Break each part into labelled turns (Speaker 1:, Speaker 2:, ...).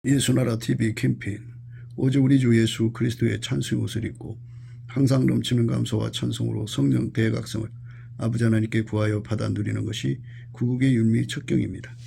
Speaker 1: 예수나라 TV 캠페인 오직 우리 주 예수 그리스도의 찬송의 옷을 입고 항상 넘치는 감사와 찬송으로 성령 대각성을 아버지 하나님께 구하여 받아 누리는 것이 구국의 윤미 척경입니다.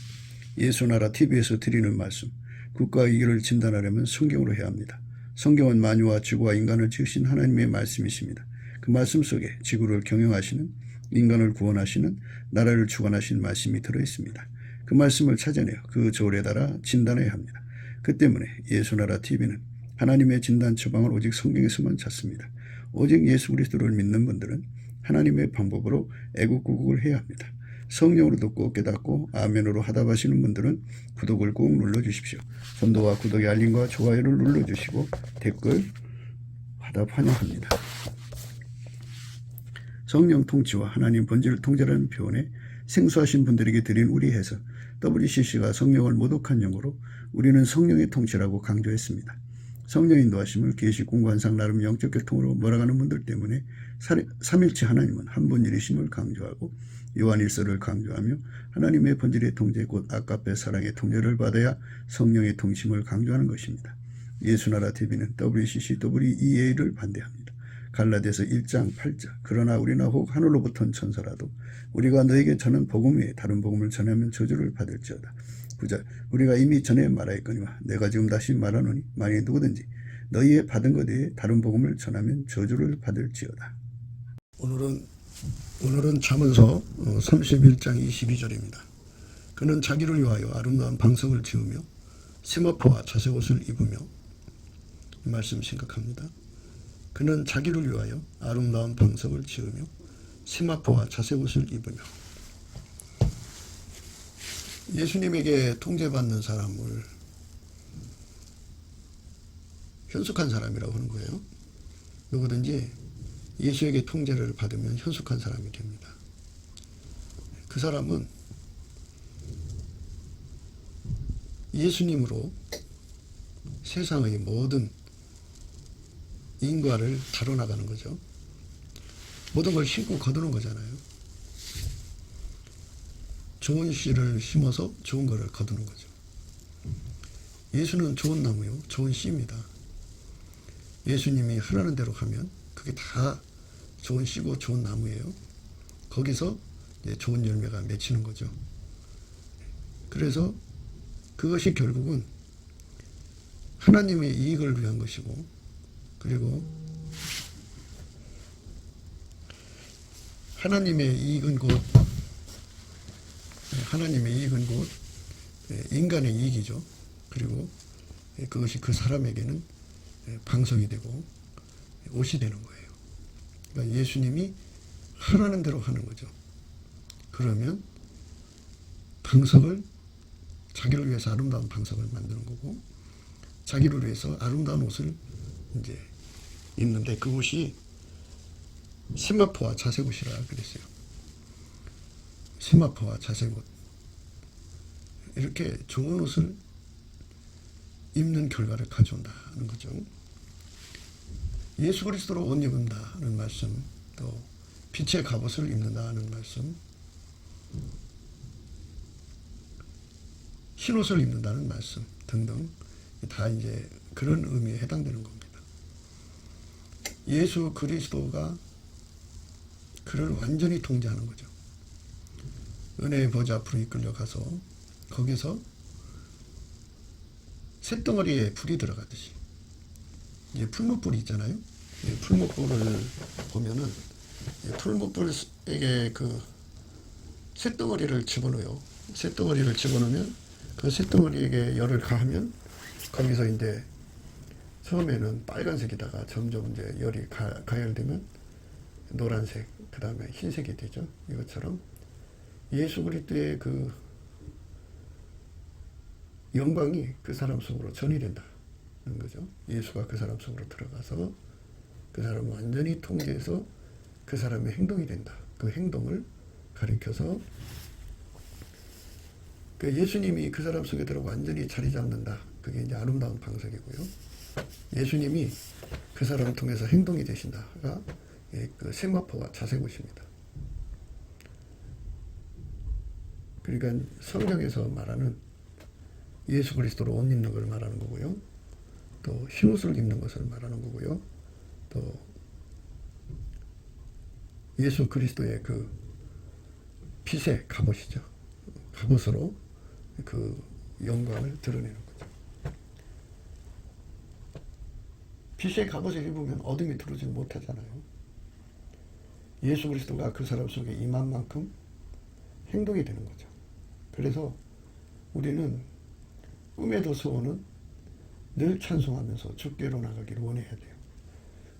Speaker 1: 예수나라 TV에서 드리는 말씀, 국가의 위기를 진단하려면 성경으로 해야 합니다. 성경은 만유와 지구와 인간을 지으신 하나님의 말씀이십니다. 그 말씀 속에 지구를 경영하시는, 인간을 구원하시는, 나라를 주관하시는 말씀이 들어있습니다. 그 말씀을 찾아내어 그 저울에 달아 진단해야 합니다. 그 때문에 예수나라 TV는 하나님의 진단 처방을 오직 성경에서만 찾습니다. 오직 예수 그리스도를 믿는 분들은 하나님의 방법으로 애국구국을 해야 합니다. 성령으로 듣고 깨닫고 아멘으로 하답하시는 분들은 구독을 꼭 눌러주십시오. 전도와 구독의 알림과 좋아요를 눌러주시고 댓글 화답 환영합니다. 성령 통치와 하나님 본질을 통제라는 표현에 생소하신 분들에게 드린 우리 해석, WCC가 성령을 모독한 용어로 우리는 성령의 통치라고 강조했습니다. 성령 인도하심을 계시 공관상 나름 영적 교통으로 몰아가는 분들 때문에 삼일체 하나님은 한 분일이심을 강조하고 요한일서를 강조하며 하나님의 본질의 통제 곧 아까페 사랑의 통제를 받아야 성령의 통심을 강조하는 것입니다. 예수나라 TV는 WCC, WEA를 반대합니다. 갈라디아서 1장 8절 그러나 우리나 혹 하늘로부터 천사라도 우리가 너에게 전한 복음 외에 다른 복음을 전하면 저주를 받을지어다. 9절 우리가 이미 전에 말하였거니와 내가 지금 다시 말하노니 만일 누구든지 너희의 받은 것 외에 다른 복음을 전하면 저주를 받을지어다. 오늘은 잠언서 31장 22절입니다. 그는 자기를 위하여 아름다운 방석을 지으며 세마포와 자색옷을 입으며, 이 말씀 심각합니다. 그는 자기를 위하여 아름다운 방석을 지으며 세마포와 자색옷을 입으며. 예수님에게 통제받는 사람을 현숙한 사람이라고 하는 거예요. 누구든지 예수에게 통제를 받으면 현숙한 사람이 됩니다. 그 사람은 예수님으로 세상의 모든 인과를 다뤄나가는 거죠. 모든 걸 심고 거두는 거잖아요. 좋은 씨를 심어서 좋은 거를 거두는 거죠. 예수는 좋은 나무요, 좋은 씨입니다. 예수님이 하라는 대로 가면 그게 다 좋은 씨고 좋은 나무예요. 거기서 이제 좋은 열매가 맺히는 거죠. 그래서 그것이 결국은 하나님의 이익을 위한 것이고, 그리고 하나님의 이익은 곧 인간의 이익이죠. 그리고 그것이 그 사람에게는 방석이 되고 옷이 되는 거예요. 그러니까 예수님이 하라는 대로 하는 거죠. 그러면 방석을 자기를 위해서 아름다운 방석을 만드는 거고, 자기를 위해서 아름다운 옷을 이제 입는데 그 옷이 세마포와 자색옷이라 그랬어요. 세마포와 자색옷, 이렇게 좋은 옷을 입는 결과를 가져온다는 거죠. 예수 그리스도로 옷 입는다는 말씀, 또 빛의 갑옷을 입는다는 말씀, 흰옷을 입는다는 말씀 등등 다 이제 그런 의미에 해당되는 겁니다. 예수 그리스도가 그를 완전히 통제하는 거죠. 은혜의 보좌 앞으로 이끌려가서 거기서 쇳덩어리에 불이 들어가듯이, 이제 풀무불이 있잖아요. 풀무불을 보면은 풀무불에게 그 쇳덩어리를 집어넣어요. 쇳덩어리를 집어넣으면 그 쇳덩어리에게 열을 가하면 거기서 이제 처음에는 빨간색이다가 점점 이제 열이 가열되면 노란색, 그 다음에 흰색이 되죠. 이것처럼 예수 그리스도의 그 영광이 그 사람 속으로 전이된다는 거죠. 예수가 그 사람 속으로 들어가서 그 사람을 완전히 통제해서 그 사람의 행동이 된다. 그 행동을 가리켜서 그 예수님이 그 사람 속에 들어 완전히 자리 잡는다. 그게 이제 아름다운 방석이고요. 예수님이 그 사람을 통해서 행동이 되신다가 그 세마포와 자색옷입니다. 그러니까 성경에서 말하는 예수 그리스도로 옷 입는 걸 말하는 거고요. 또 흰옷을 입는 것을 말하는 거고요. 또 예수 그리스도의 그 빛의 갑옷이죠. 갑옷으로 그 영광을 드러내는 거죠. 빛의 갑옷을 입으면 어둠이 들어오지 못하잖아요. 예수 그리스도가 그 사람 속에 임한 만큼 행동이 되는 거죠. 그래서 우리는 꿈에도 소원은 늘 찬송하면서 주께로 나가기를 원해야 돼요.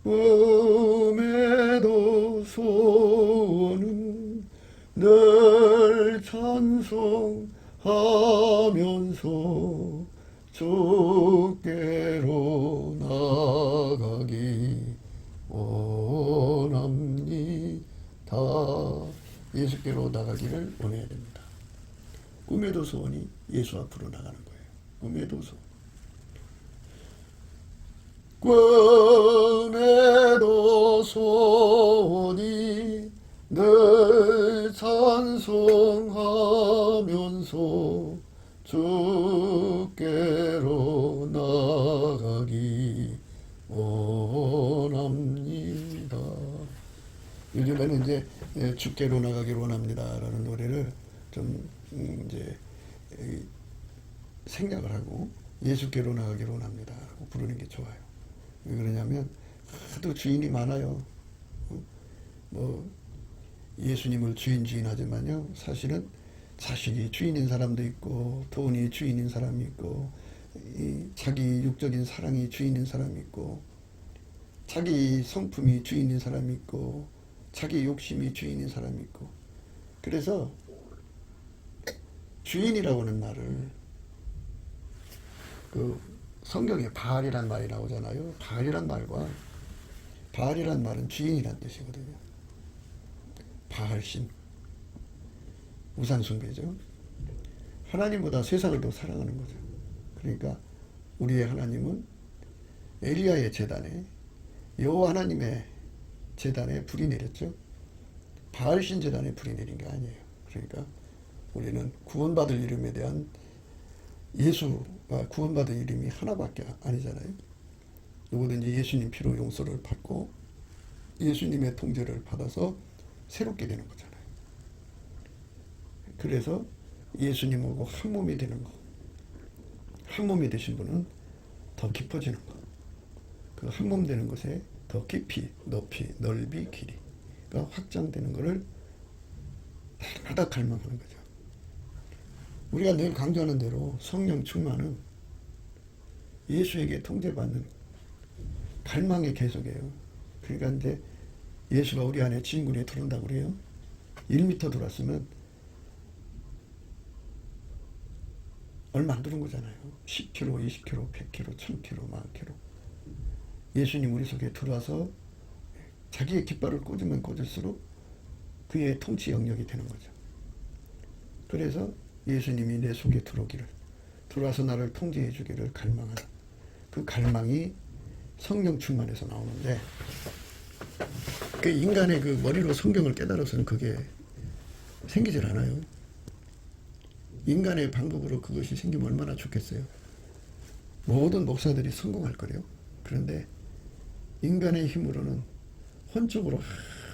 Speaker 1: 꿈에도 소원은 늘 찬송하면서 주께로 나가기 원합니다. 예수께로 나가기를 원해야 됩니다. 꿈에도 소원이 예수 앞으로 나가는 거예요. 꿈에도 소원. 꿈에도 소원이 늘 찬송하면서 주께로 나가기 원합니다. 요즘에는 이제 주께로 나가기를 원합니다라는 노래를 좀 이제 생략을 하고 예수께로 나가기를 원합니다라고 부르는 게 좋아요. 왜 그러냐면 하도 주인이 많아요. 뭐 예수님을 주인 하지만요, 사실은 자식이 주인인 사람도 있고 돈이 주인인 사람이 있고 자기 육적인 사랑이 주인인 사람이 있고 자기 성품이 주인인 사람이 있고 자기 욕심이 주인인 사람이 있고, 그래서 주인이라고 하는 말을 그 성경에 바알이란 말이 나오잖아요. 바알이란 말과 바알이란 말은 주인이란 뜻이거든요. 바알신, 우상 숭배죠. 하나님보다 세상을 더 사랑하는 거죠. 그러니까 우리의 하나님은 엘리야의 제단에, 여호와 하나님의 제단에 불이 내렸죠. 바알신 제단에 불이 내린 게 아니에요. 그러니까 우리는 구원받을 이름에 대한, 예수가 구원받을 이름이 하나밖에 아니잖아요. 누구든지 예수님 피로 용서를 받고 예수님의 통제를 받아서 새롭게 되는 거잖아요. 그래서 예수님하고 한 몸이 되는 거, 한 몸이 되신 분은 더 깊어지는 거, 그 한 몸 되는 것에 더 깊이, 높이, 넓이, 길이가 확장되는 것을 날마다 갈망하는 거죠. 우리가 늘 강조하는 대로 성령 충만은 예수에게 통제받는 갈망의 계속이에요. 그러니까 이제 예수가 우리 안에 진군에 들어온다고 그래요. 1m 들어왔으면 얼마 안 들어온 거잖아요. 10km, 20km, 100km, 1000km, 10,000km. 예수님 우리 속에 들어와서 자기의 깃발을 꽂으면 꽂을수록 그의 통치 영역이 되는 거죠. 그래서 예수님이 내 속에 들어와서 나를 통제해 주기를 갈망하는 그 갈망이 성령 충만에서 나오는데, 그 인간의 그 머리로 성경을 깨달아서는 그게 생기질 않아요. 인간의 방법으로 그것이 생기면 얼마나 좋겠어요. 모든 목사들이 성공할 거래요. 그런데 인간의 힘으로는 혼적으로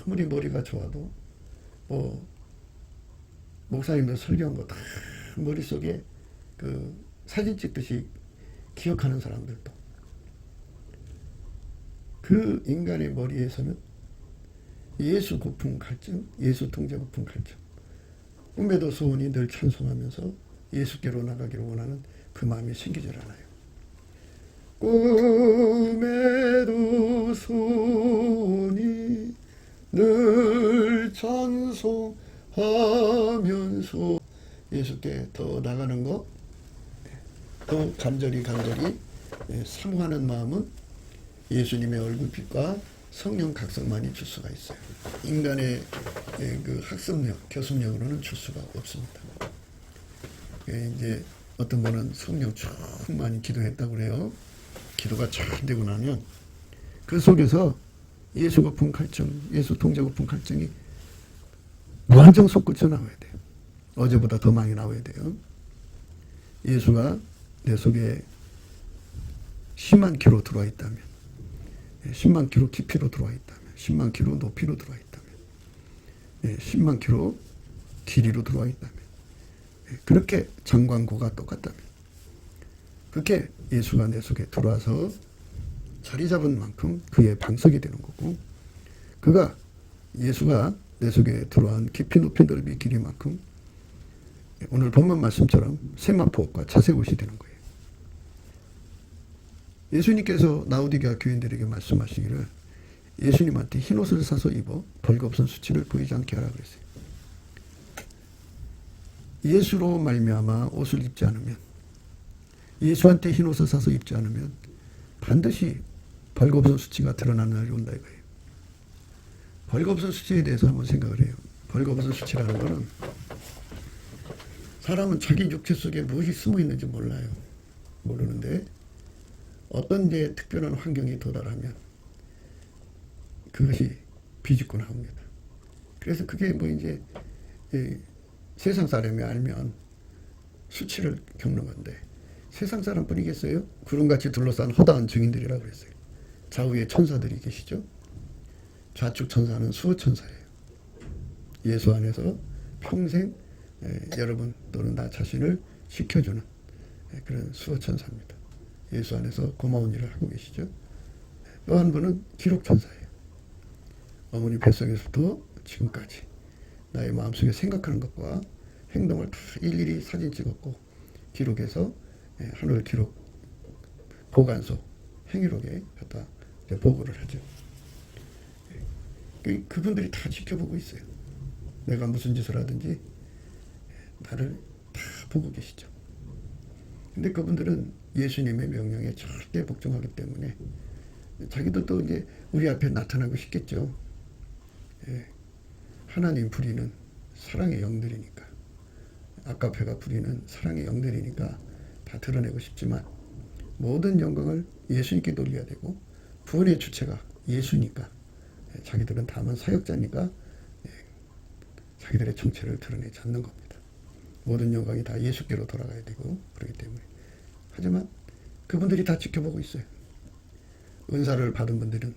Speaker 1: 아무리 머리가 좋아도, 뭐 목사님들 설교한 거 다 머릿속에 그 사진 찍듯이 기억하는 사람들도, 그 인간의 머리에서는 예수 고품 갈증, 예수 통제 고품 갈증, 꿈에도 소원이 늘 찬송하면서 예수께로 나가기를 원하는 그 마음이 생기질 않아요. 꿈에도 소원이 늘 찬송하면서 예수께 더 나가는 것, 더 간절히 사모하는 마음은 예수님의 얼굴빛과 성령 각성만이 줄 수가 있어요. 인간의 그 학습력, 교습력으로는 줄 수가 없습니다. 이제 어떤 분은 성령 충만히 기도했다고 그래요. 기도가 잘 되고 나면 그 속에서 예수 거품 갈증, 예수 통제 거품 갈증이 완전 솟구쳐 나와야 돼요. 어제보다 더 많이 나와야 돼요. 예수가 내 속에 10만 킬로 들어와 있다면, 10만 킬로 깊이로 들어와 있다면, 10만 킬로 높이로 들어와 있다면, 10만 킬로 길이로 들어와 있다면, 그렇게 장광고가 똑같다면, 그렇게 예수가 내 속에 들어와서 자리 잡은 만큼 그의 방석이 되는 거고, 그가 예수가 내 속에 들어온 깊이 높이 넓이 길이만큼 오늘 본문 말씀처럼 세마포옷과 자색옷이 되는 거예요. 예수님께서 라오디게아 교인들에게 말씀하시기를 예수님한테 흰옷을 사서 입어 벌거벗은 수치를 보이지 않게 하라 그랬어요. 예수로 말미암아 옷을 입지 않으면, 예수한테 흰옷을 사서 입지 않으면 반드시 벌거벗은 수치가 드러나는 날이 온다 이거예요. 벌거벗은 수치에 대해서 한번 생각을 해요. 벌거벗은 수치라는 것은 사람은 자기 육체 속에 무엇이 숨어 있는지 몰라요. 모르는데 어떤 이제 특별한 환경이 도달하면 그것이 비집고 나옵니다. 그래서 그게 뭐 이제 세상 사람이 알면 수치를 겪는 건데, 세상 사람뿐이겠어요? 구름같이 둘러싼 허다한 증인들이라고 그랬어요. 좌우에 천사들이 계시죠. 좌측 천사는 수호 천사예요. 예수 안에서 평생 여러분 또는 나 자신을 지켜주는 그런 수호 천사입니다. 예수 안에서 고마운 일을 하고 계시죠. 또 한 분은 기록 천사예요. 어머니 뱃속에서부터 지금까지 나의 마음속에 생각하는 것과 행동을 다 일일이 사진 찍었고 기록해서 하늘 기록 보관소 행위록에 갖다 보고를 하죠. 그분들이 다 지켜보고 있어요. 내가 무슨 짓을 하든지 나를 다 보고 계시죠. 근데 그분들은 예수님의 명령에 절대 복종하기 때문에 자기들도 이제 우리 앞에 나타나고 싶겠죠. 하나님 부리는 사랑의 영들이니까, 아까페가 부리는 사랑의 영들이니까 다 드러내고 싶지만 모든 영광을 예수님께 돌려야 되고, 구원의 주체가 예수니까 자기들은 다만 사역자니까 자기들의 정체를 드러내지 않는 겁니다. 모든 영광이 다 예수께로 돌아가야 되고 그렇기 때문에. 하지만 그분들이 다 지켜보고 있어요. 은사를 받은 분들은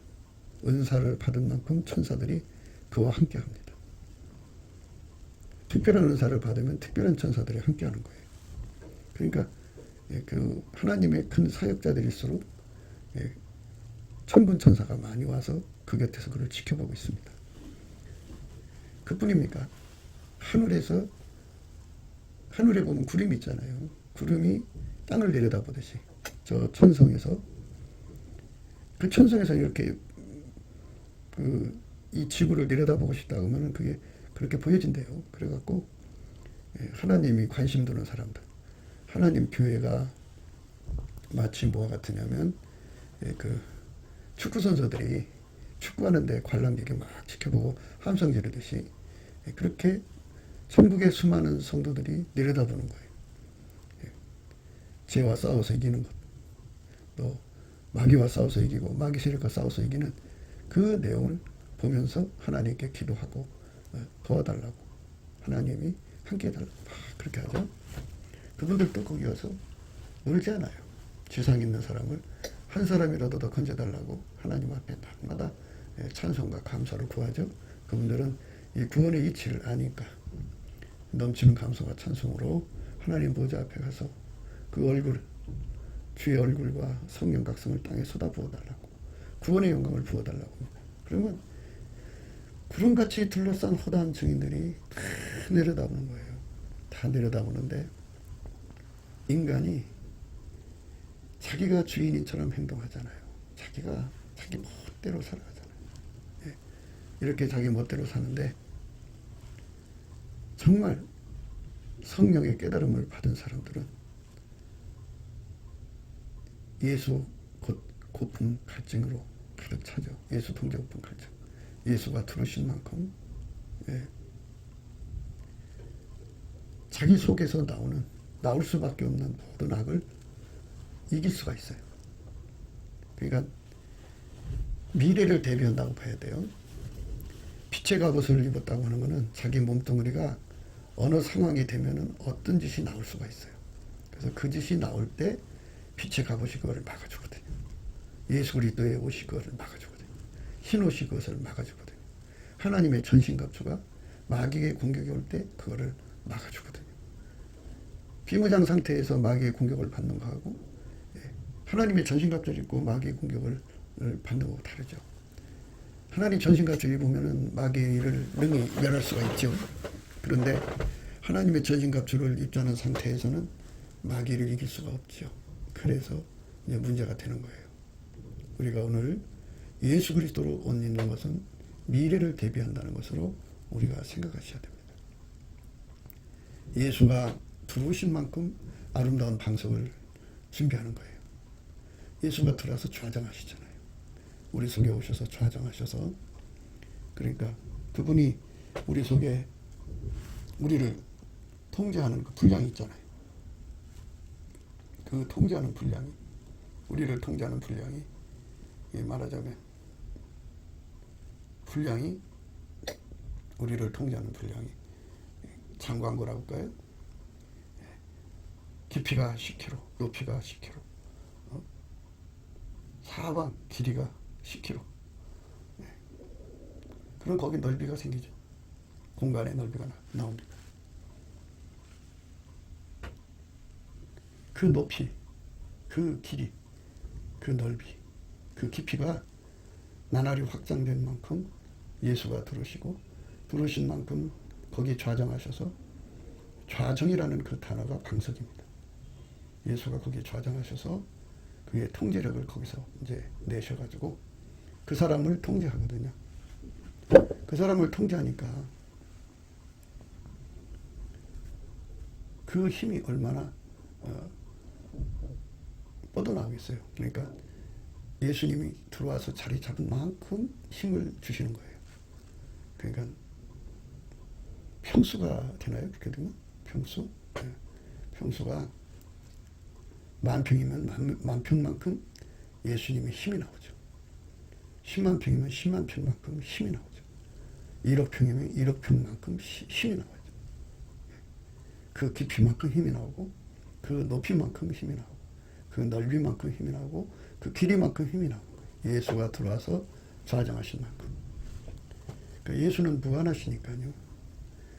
Speaker 1: 은사를 받은 만큼 천사들이 그와 함께합니다. 특별한 은사를 받으면 특별한 천사들이 함께하는 거예요. 그러니까 그 하나님의 큰 사역자들일수록 천군 천사가 많이 와서 그 곁에서 그를 지켜보고 있습니다. 그뿐입니까? 하늘에 보면 구름이 있잖아요. 구름이 땅을 내려다보듯이 저 천성에서, 그 천성에서 이렇게 이 지구를 내려다보고 싶다 하면 그게 그렇게 보여진대요. 그래갖고 하나님이 관심 두는 사람들, 하나님 교회가 마치 뭐와 같으냐면 그 축구 선수들이 축구하는데 관람객이 막 지켜보고 함성 지르듯이 그렇게 천국의 수많은 성도들이 내려다보는 거예요. 죄와 싸워서 이기는 것, 또 마귀와 싸워서 이기고 마귀 세력과 싸워서 이기는 그 내용을 보면서 하나님께 기도하고 도와달라고, 하나님이 함께 해달라고 그렇게 하죠. 그분들도 거기 와서 놀지 않아요. 지상 있는 사람을 한 사람이라도 더 건져달라고 하나님 앞에 날마다 찬송과 감사를 구하죠. 그분들은 이 구원의 이치를 아니까 넘치는 감사와 찬송으로 하나님 보좌 앞에 가서 그 얼굴, 주의 얼굴과 성령 각성을 땅에 쏟아부어달라고, 구원의 영광을 부어달라고 합니다. 그러면 구름같이 둘러싼 허다한 증인들이 다 내려다보는 거예요. 다 내려다보는데 인간이 자기가 주인인처럼 행동하잖아요. 자기가 자기 멋대로 살아가잖아요. 이렇게 자기 멋대로 사는데 정말 성령의 깨달음을 받은 사람들은 예수 고품 갈증으로 가득 차죠. 예수 통제 고품 갈증. 예수가 들으신 만큼 자기 속에서 나올 수밖에 없는 모든 악을 이길 수가 있어요. 그러니까 미래를 대비한다고 봐야 돼요. 빛의 갑옷을 입었다고 하는 것은 자기 몸뚱아리가 어느 상황이 되면은 어떤 짓이 나올 수가 있어요. 그래서 그 짓이 나올 때 빛의 갑옷이 그거를 막아주거든요. 예수 그리스도의 옷이 그거를 막아주거든요. 흰 옷이 그것을 막아주거든요. 하나님의 전신갑주가 마귀의 공격이 올 때 그거를 막아주거든요. 비무장 상태에서 마귀의 공격을 받는 거하고 하나님의 전신갑주를 입고 마귀의 공격을 받는 거하고 다르죠. 하나님 전신갑주를 입으면 마귀의 일을 능히 멸할 수가 있죠. 그런데 하나님의 전신갑주를 입지 않은 상태에서는 마귀를 이길 수가 없죠. 그래서 이제 문제가 되는 거예요. 우리가 오늘 예수 그리스도로 옷 입는 것은 미래를 대비한다는 것으로 우리가 생각하셔야 됩니다. 예수가 들어오신 만큼 아름다운 방석을 준비하는 거예요. 예수가 들어와서 좌정하시잖아요. 우리 속에 오셔서 좌정하셔서, 그러니까 그분이 우리 속에 우리를 통제하는 그 분량이 있잖아요. 그 통제하는 분량이, 우리를 통제하는 분량이, 말하자면 분량이, 우리를 통제하는 분량이 장광고라고 할까요? 깊이가 10km, 높이가 10km, 사방 길이가 10km. 그럼 거기 넓이가 생기죠. 공간의 넓이가 나옵니다. 그 높이, 그 길이, 그 넓이, 그 깊이가 나날이 확장된 만큼 예수가 들어오시고, 들어오신 만큼 거기 좌정하셔서, 좌정이라는 그 단어가 방석입니다. 예수가 거기에 좌정하셔서 그의 통제력을 거기서 이제 내셔가지고 그 사람을 통제하거든요. 그 사람을 통제하니까 그 힘이 얼마나 뻗어나오겠어요. 그러니까 예수님이 들어와서 자리 잡은 만큼 힘을 주시는 거예요. 그러니까 평수가 되나요? 그렇게 되면? 평수? 네. 평수가 만평이면 만평만큼 예수님의 힘이 나오죠. 10만 평이면 10만 평만큼 힘이 나오죠. 1억 평이면 1억 평만큼 힘이 나오죠. 그 깊이만큼 힘이 나오고, 그 높이만큼 힘이 나오고, 그 넓이만큼 힘이 나오고, 그 길이만큼 힘이 나오는 거예요. 예수가 들어와서 좌정하신 만큼. 그러니까 예수는 무한하시니까요.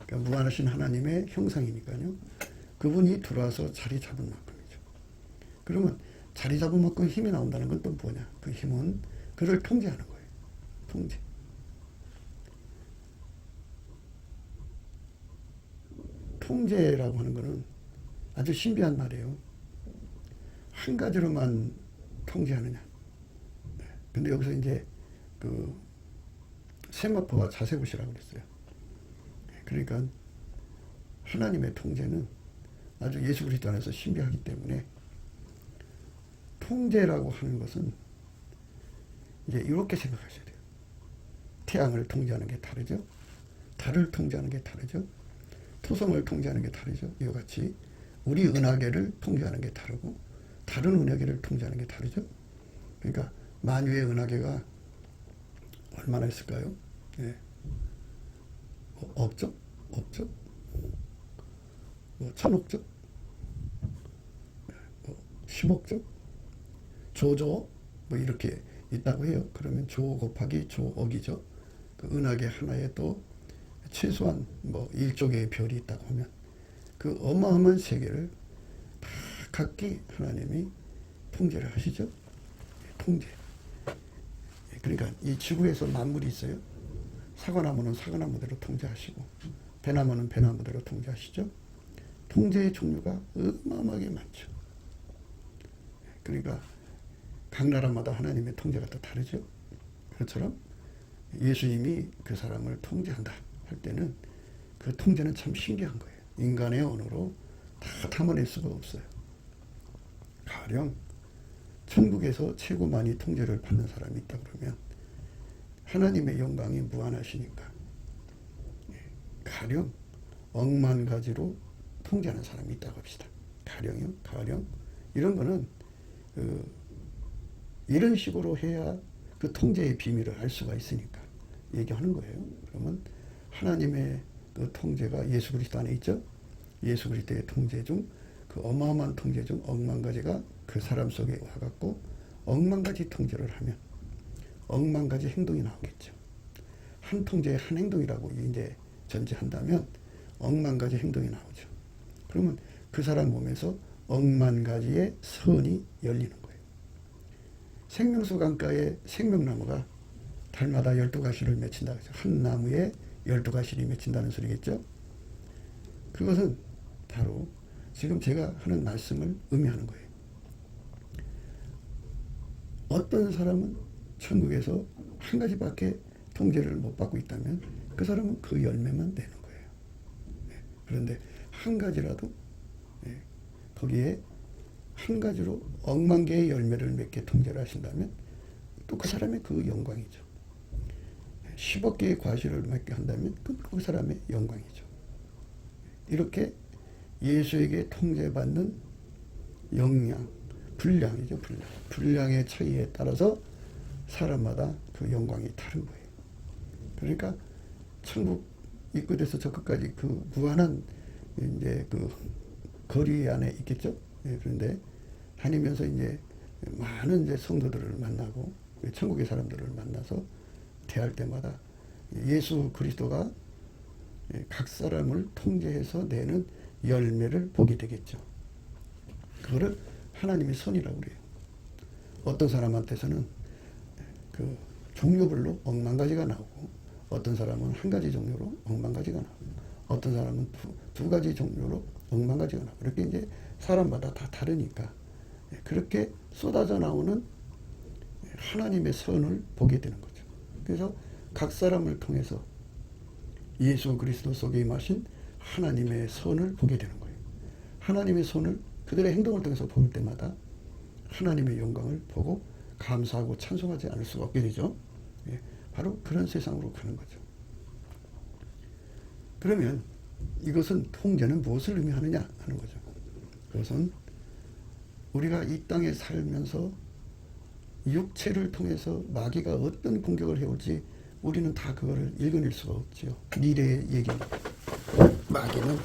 Speaker 1: 그러니까 무한하신 하나님의 형상이니까요. 그분이 들어와서 자리 잡은 만큼이죠. 그러면 자리 잡은 만큼 힘이 나온다는 건 또 뭐냐? 그 힘은 그를 통제하는 거예요. 통제. 통제라고 하는 것은 아주 신비한 말이에요. 한 가지로만 통제하느냐. 근데 여기서 이제 그 세마포와 자세굿이라고 그랬어요. 그러니까 하나님의 통제는 아주 예수 그리스도 안에서 신비하기 때문에, 통제라고 하는 것은 이제 이렇게 생각하셔야 돼요. 태양을 통제하는 게 다르죠. 달을 통제하는 게 다르죠. 토성을 통제하는 게 다르죠. 이와 같이 우리 은하계를 통제하는 게 다르고, 다른 은하계를 통제하는 게 다르죠. 그러니까 만유의 은하계가 얼마나 있을까요? 예. 억적? 억적? 1000억적? 10억적? 조조? 이렇게 있다고 해요. 그러면 조 곱하기 조억이죠. 그 은하계 하나에 또 최소한 1조 개의 별이 있다고 하면 그 어마어마한 세계를 다 각기 하나님이 통제를 하시죠. 통제. 그러니까 이 지구에서 만물이 있어요. 사과나무는 사과나무대로 통제하시고, 배나무는 배나무대로 통제하시죠. 통제의 종류가 어마어마하게 많죠. 그러니까 각 나라마다 하나님의 통제가 또 다르죠. 그것처럼 예수님이 그 사람을 통제한다 할 때는 그 통제는 참 신기한 거예요. 인간의 언어로 다 담아낼 수가 없어요. 가령 천국에서 최고 많이 통제를 받는 사람이 있다 그러면 하나님의 영광이 무한하시니까 가령 억만 가지로 통제하는 사람이 있다고 합시다. 가령이요. 가령 이런 거는 이런 식으로 해야 그 통제의 비밀을 알 수가 있으니까 얘기하는 거예요. 그러면 하나님의 그 통제가 예수 그리스도 안에 있죠. 예수 그리스도의 통제 중 그 그 어마어마한 통제 중 억만 가지가 그 사람 속에 와갖고 억만 가지 통제를 하면 억만 가지 행동이 나오겠죠. 한 통제의 한 행동이라고 이제 전제한다면 억만 가지 행동이 나오죠. 그러면 그 사람 몸에서 억만 가지의 선이 열리는 거예요. 생명수 강가에 생명나무가 달마다 12가시를 맺힌다. 한 나무에 12가시를 맺힌다는 소리겠죠. 그것은 바로 지금 제가 하는 말씀을 의미하는 거예요. 어떤 사람은 천국에서 한 가지밖에 통제를 못 받고 있다면 그 사람은 그 열매만 내는 거예요. 그런데 한 가지라도 거기에 한 가지로 억만 개의 열매를 맺게 통제를 하신다면 또 그 사람의 그 영광이죠. 10억 개의 과실을 맺게 한다면 그 사람의 영광이죠. 이렇게 예수에게 통제받는 영양, 분량이죠. 분량의 차이에 따라서 사람마다 그 영광이 다른 거예요. 그러니까 천국 이 끝에서 저 끝까지 그 무한한 이제 그 거리 안에 있겠죠. 그런데 다니면서 이제 많은 이제 성도들을 만나고 천국의 사람들을 만나서 대할 때마다 예수 그리스도가 각 사람을 통제해서 내는 열매를 보게 되겠죠. 그거를 하나님의 선이라고 그래요. 어떤 사람한테서는 그 종류별로 억만 가지가 나오고 어떤 사람은 한 가지 종류로 억만 가지가 나오고 어떤 사람은 두 가지 종류로 억만 가지가 나오고 이렇게 이제 사람마다 다 다르니까 그렇게 쏟아져 나오는 하나님의 선을 보게 되는 거죠. 그래서 각 사람을 통해서 예수 그리스도 속에 임하신 하나님의 선을 보게 되는 거예요. 하나님의 선을 그들의 행동을 통해서 볼 때마다 하나님의 영광을 보고 감사하고 찬송하지 않을 수가 없게 되죠. 바로 그런 세상으로 가는 거죠. 그러면 이것은 통제는 무엇을 의미하느냐 하는 거죠. 그것은 우리가 이 땅에 살면서 육체를 통해서 마귀가 어떤 공격을 해올지 우리는 다 그거를 읽어낼 수가 없지요. 미래의 얘기입니다. 마귀는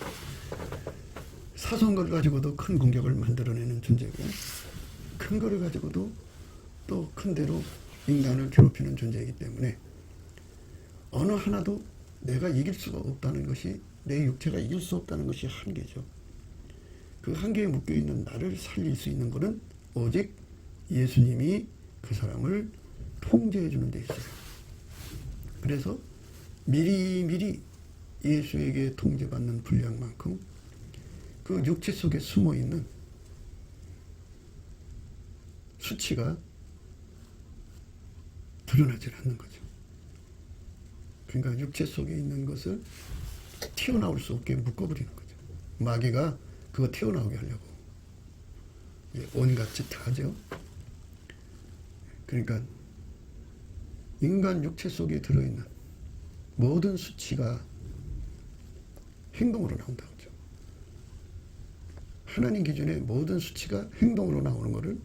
Speaker 1: 사소한 걸 가지고도 큰 공격을 만들어내는 존재고 큰 거를 가지고도 또 큰 대로 인간을 괴롭히는 존재이기 때문에 어느 하나도 내가 이길 수가 없다는 것이 내 육체가 이길 수 없다는 것이 한계죠. 그 한계에 묶여있는 나를 살릴 수 있는 것은 오직 예수님이 그 사람을 통제해 주는 데 있어요. 그래서 미리미리 예수에게 통제받는 분량만큼 그 육체 속에 숨어있는 수치가 드러나질 않는 거죠. 그러니까 육체 속에 있는 것을 튀어나올 수 없게 묶어버리는 거죠. 마귀가 그거 튀어나오게 하려고 온갖 짓 다 하죠. 그러니까 인간 육체 속에 들어있는 모든 수치가 행동으로 나온다고 하죠. 하나님 기준의 모든 수치가 행동으로 나오는 것을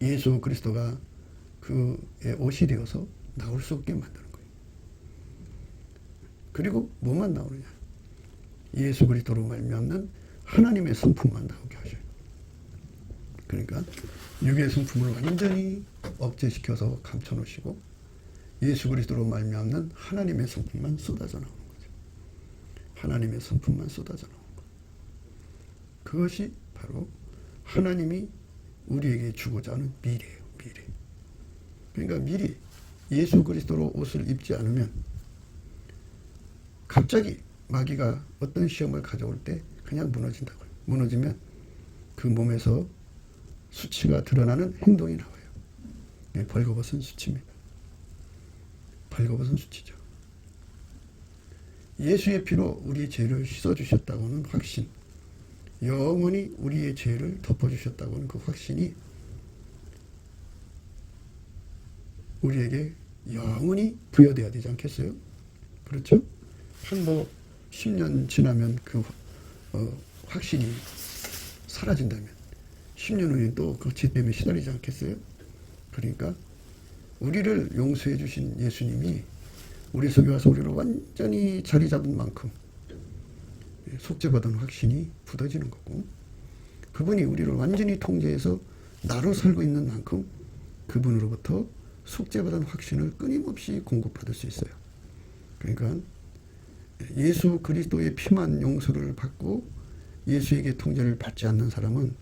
Speaker 1: 예수 그리스도가 그의 옷이 되어서 나올 수 없게 만드는 거예요. 그리고 뭐만 나오느냐? 예수 그리스도로 말미암는 하나님의 성품만 나오게 하셔요. 그러니까 육의 성품을 완전히 억제시켜서 감춰놓으시고 예수 그리스도로 말미암는 하나님의 성품만 쏟아져 나오는 거죠. 하나님의 성품만 쏟아져 나오는 거. 그것이 바로 하나님이 우리에게 주고자 하는 미래예요. 미래. 그러니까 미리 예수 그리스도로 옷을 입지 않으면 갑자기 마귀가 어떤 시험을 가져올 때 그냥 무너진다고요. 무너지면 그 몸에서 수치가 드러나는 행동이 나와요. 네, 벌거벗은 수치입니다. 벌거벗은 수치죠. 예수의 피로 우리의 죄를 씻어주셨다고는 확신, 영원히 우리의 죄를 덮어주셨다고는 그 확신이 우리에게 영원히 부여돼야 되지 않겠어요? 그렇죠? 한 10년 지나면 그 확신이 사라진다면 10년 후에 또 그 죄 때문에 시달리지 않겠어요? 그러니까 우리를 용서해 주신 예수님이 우리 속에 와서 우리를 완전히 자리 잡은 만큼 속죄받은 확신이 굳어지는 거고, 그분이 우리를 완전히 통제해서 나로 살고 있는 만큼 그분으로부터 속죄받은 확신을 끊임없이 공급받을 수 있어요. 그러니까 예수 그리스도의 피만 용서를 받고 예수에게 통제를 받지 않는 사람은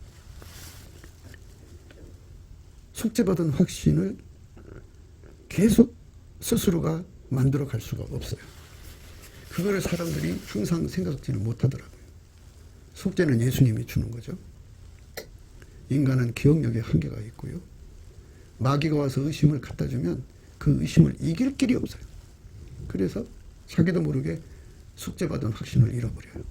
Speaker 1: 속죄받은 확신을 계속 스스로가 만들어 갈 수가 없어요. 그거를 사람들이 항상 생각지를 못하더라고요. 속죄는 예수님이 주는 거죠. 인간은 기억력에 한계가 있고요. 마귀가 와서 의심을 갖다 주면 그 의심을 이길 길이 없어요. 그래서 자기도 모르게 속죄받은 확신을 잃어버려요.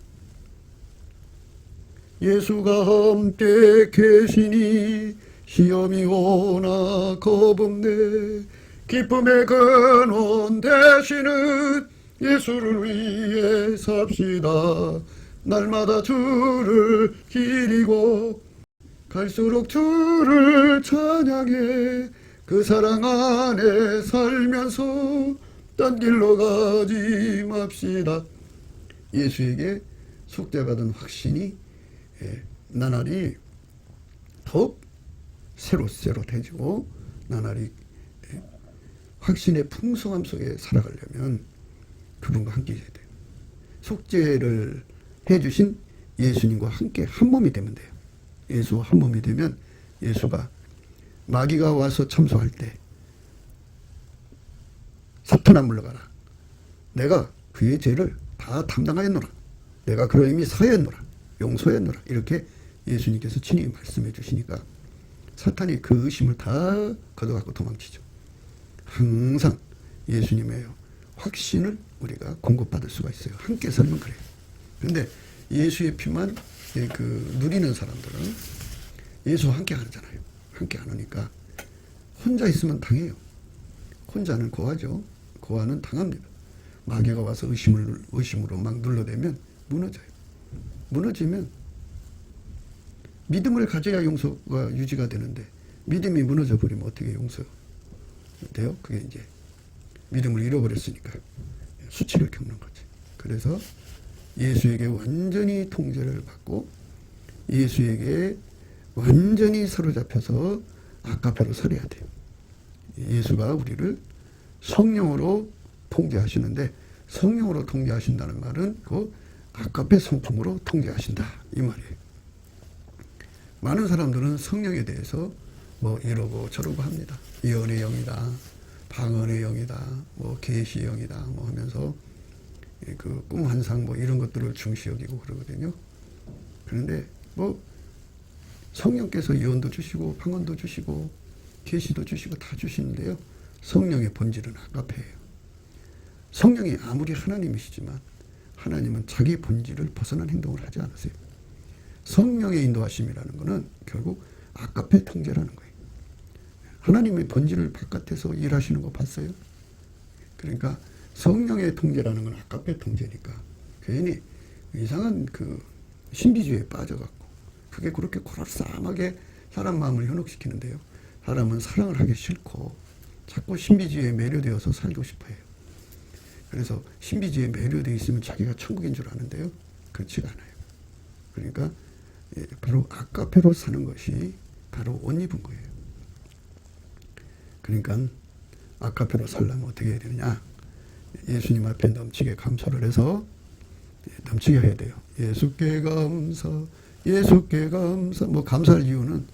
Speaker 1: 예수가 함께 계시니 시험이 오나 겁없네. 기쁨의 근원 되시는 예수를 위해 삽시다. 날마다 주를 기리고 갈수록 주를 찬양해 그 사랑 안에 살면서 딴 길로 가지 맙시다. 예수에게 속죄받은 확신이 나날이 더욱 새로새로해지고 나날이 확신의 풍성함 속에 살아가려면 그분과 함께 해야 돼요. 속죄를 해주신 예수님과 함께 한 몸이 되면 돼요. 예수와 한 몸이 되면 예수가 마귀가 와서 참소할 때 사탄아 물러가라. 내가 그의 죄를 다 담당하였노라. 내가 그로 이미 사했노라. 용서했노라. 이렇게 예수님께서 친히 말씀해 주시니까 사탄이 그 의심을 다 걷어갖고 도망치죠. 항상 예수님의 확신을 우리가 공급받을 수가 있어요. 함께 살면 그래요. 그런데 예수의 피만 누리는 사람들은 예수와 함께 하잖아요. 함께 안 하니까 혼자 있으면 당해요. 혼자는 고하죠. 고하는 당합니다. 마귀가 와서 의심으로 막 눌러대면 무너져요. 무너지면 믿음을 가져야 용서가 유지가 되는데 믿음이 무너져 버리면 어떻게 용서 돼요? 그게 이제 믿음을 잃어버렸으니까 수치를 겪는 거지. 그래서 예수에게 완전히 통제를 받고 예수에게 완전히 사로잡혀서 아까페로 살아야 돼요. 예수가 우리를 성령으로 통제하시는데 성령으로 통제하신다는 말은 그 아까페 성품으로 통제하신다 이 말이에요. 많은 사람들은 성령에 대해서 뭐 이러고 저러고 합니다. 예언의 영이다, 방언의 영이다, 뭐 계시의 영이다, 뭐 하면서 그 꿈 환상 뭐 이런 것들을 중시 여기고 그러거든요. 그런데 뭐 성령께서 예언도 주시고 방언도 주시고 계시도 주시고 다 주시는데요. 성령의 본질은 아까페예요. 성령이 아무리 하나님이시지만 하나님은 자기 본질을 벗어난 행동을 하지 않으세요. 성령의 인도하심이라는 것은 결국 아까페 통제라는 거예요. 하나님의 본질을 바깥에서 일하시는 거 봤어요? 그러니까 성령의 통제라는 건 아까페 통제니까 괜히 이상한 그 신비주의에 빠져갖고 그게 그렇게 고라싸하게 사람 마음을 현혹시키는데요. 사람은 사랑을 하기 싫고 자꾸 신비주의에 매료되어서 살고 싶어해요. 그래서 신비주의에 매료되어 있으면 자기가 천국인 줄 아는데요. 그렇지가 않아요. 그러니까 바로 아까페로 사는 것이 바로 옷 입은 거예요. 그러니까 아까페로 살려면 어떻게 해야 되느냐. 예수님 앞에 넘치게 감사를 해서 넘치게 해야 돼요. 예수께 감사, 예수께 감사. 뭐 감사할 이유는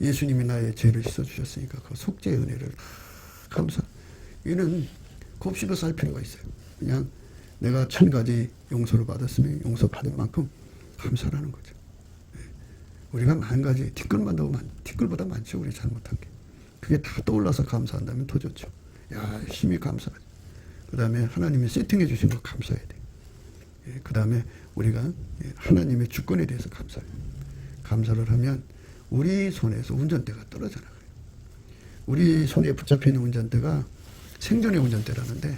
Speaker 1: 예수님이 나의 죄를 씻어주셨으니까 그 속죄의 은혜를 감사. 이는 곱씹어 살 필요가 있어요. 그냥 내가 1000가지 용서를 받았으면 용서받은 만큼 감사라는 거죠. 우리가 10,000가지 티끌보다 많죠. 우리 잘못한 게. 그게 다 떠올라서 감사한다면 더 좋죠. 야, 힘이 감사하죠. 그 다음에 하나님이 세팅해 주신 거 감사해야 돼. 그 다음에 우리가 하나님의 주권에 대해서 감사해요. 감사를 하면 우리 손에서 운전대가 떨어져 나가요. 우리 손에 붙잡혀 있는 운전대가 생존의 운전대라는데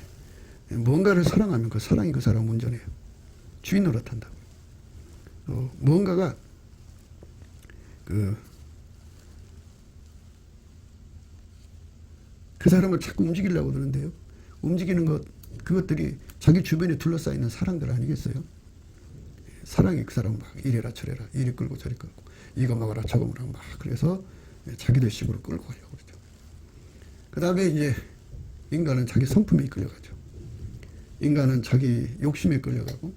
Speaker 1: 뭔가를 사랑하면 그 사랑이 그 사람 운전해요. 주인 노릇한다고. 뭔가가 그 사람을 자꾸 움직이려고 그러는데요. 움직이는 그것들이 자기 주변에 둘러싸여 있는 사람들 아니겠어요? 사랑이 그 사람 막 이래라 저래라 이리 끌고 저리 끌고 이거 먹어라 저거 먹어라 막 그래서 자기들 식으로 끌고 가려고 그러죠. 그 다음에 이제 인간은 자기 성품에 끌려가죠. 인간은 자기 욕심에 끌려가고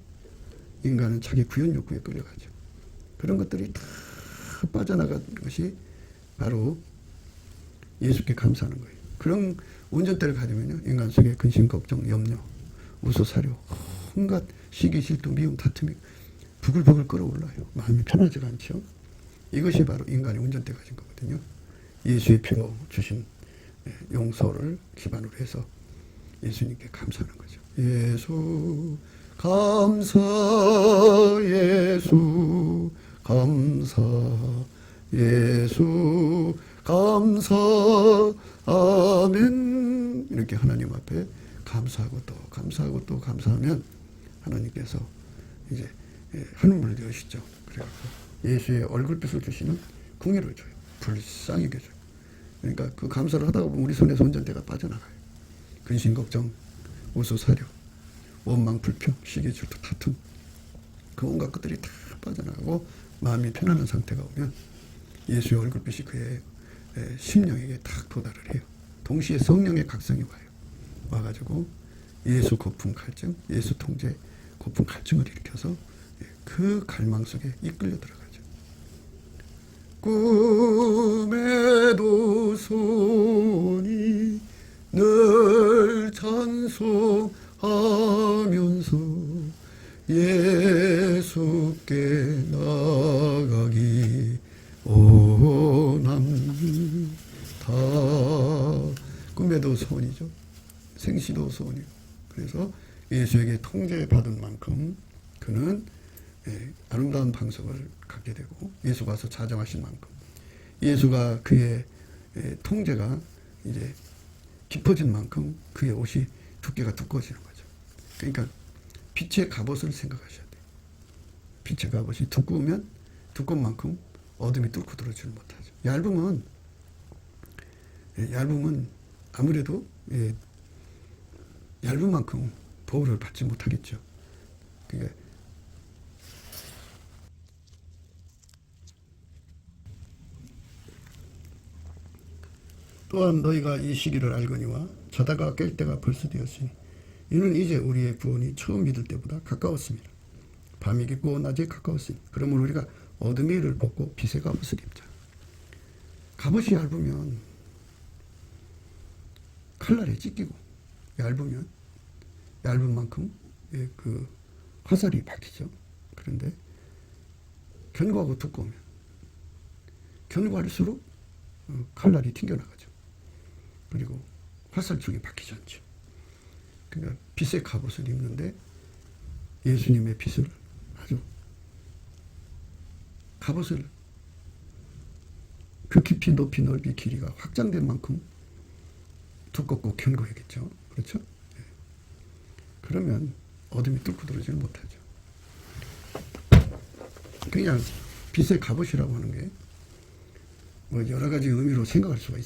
Speaker 1: 인간은 자기 구현 욕구에 끌려가죠. 그런 것들이 다 빠져나간 것이 바로 예수께 감사하는 거예요. 그런 운전대를 가지면요, 인간 속에 근심, 걱정, 염려, 우소, 사료, 온갖 시기, 질투, 미움, 다툼이 부글부글 끓어올라요. 마음이 편하지가 않죠. 이것이 바로 인간의 운전대 가진 거거든요. 예수의 피로 주신 용서를 기반으로 해서 예수님께 감사하는 거죠. 예수 감사, 예수 감사, 예수 감사, 아멘. 이렇게 하나님 앞에 감사하고 또 감사하고 또 감사하면 하나님께서 이제 하늘문을 여시죠. 그래갖고 예수의 얼굴빛을 주시는 궁예를 줘요. 불쌍히 여겨줘요. 그러니까 그 감사를 하다가 보면 우리 손에서 운전대가 빠져나가요. 근심, 걱정, 우소, 사료, 원망, 불평, 시기, 질투, 다툼, 그 온갖 것들이 다 빠져나가고 마음이 편안한 상태가 오면 예수의 얼굴빛이 그의 심령에게 딱 도달을 해요. 동시에 성령의 각성이 와요. 와가지고 예수 고품 갈증, 예수 통제 고품 갈증을 일으켜서 그 갈망 속에 이끌려 들어가죠. 꿈에도 손이 늘 찬송하면서 예수께 나가기 원합니다. 꿈에도 소원이죠. 생시도 소원이고. 그래서 예수에게 통제받은 만큼 그는 아름다운 방석을 갖게 되고 예수가 와서 자정하신 만큼 예수가 그의 통제가 이제 깊어진 만큼 그의 옷이 두께가 두꺼워지는 거죠. 그러니까 빛의 갑옷을 생각하셔야 돼요. 빛의 갑옷이 두꺼우면 두꺼운 만큼 어둠이 뚫고 들어오지 못하죠. 얇으면 아무래도 얇은 만큼 보호를 받지 못하겠죠. 그러니까 또한 너희가 이 시기를 알거니와 자다가 깰 때가 벌써 되었으니 이는 이제 우리의 구원이 처음 믿을 때보다 가까웠습니다. 밤이 깊고 낮이 가까웠으니 그러므로 우리가 어둠의 일을 벗고 빛의 갑옷을 입자. 갑옷이 얇으면 칼날에 찢기고 얇으면 얇은 만큼 그 화살이 박히죠. 그런데 견고하고 두꺼우면 견고할수록 칼날이 튕겨나가죠. 그리고 화살촉이 박히지 않죠. 그러니까 빛의 갑옷을 입는데 예수님의 빛을 아주 갑옷을 그 깊이 높이 넓이 길이가 확장된 만큼 두껍고 견고하겠죠. 그렇죠? 네. 그러면 어둠이 뚫고 들어오지는 못하죠. 그냥 빛의 갑옷이라고 하는 게 뭐 여러 가지 의미로 생각할 수가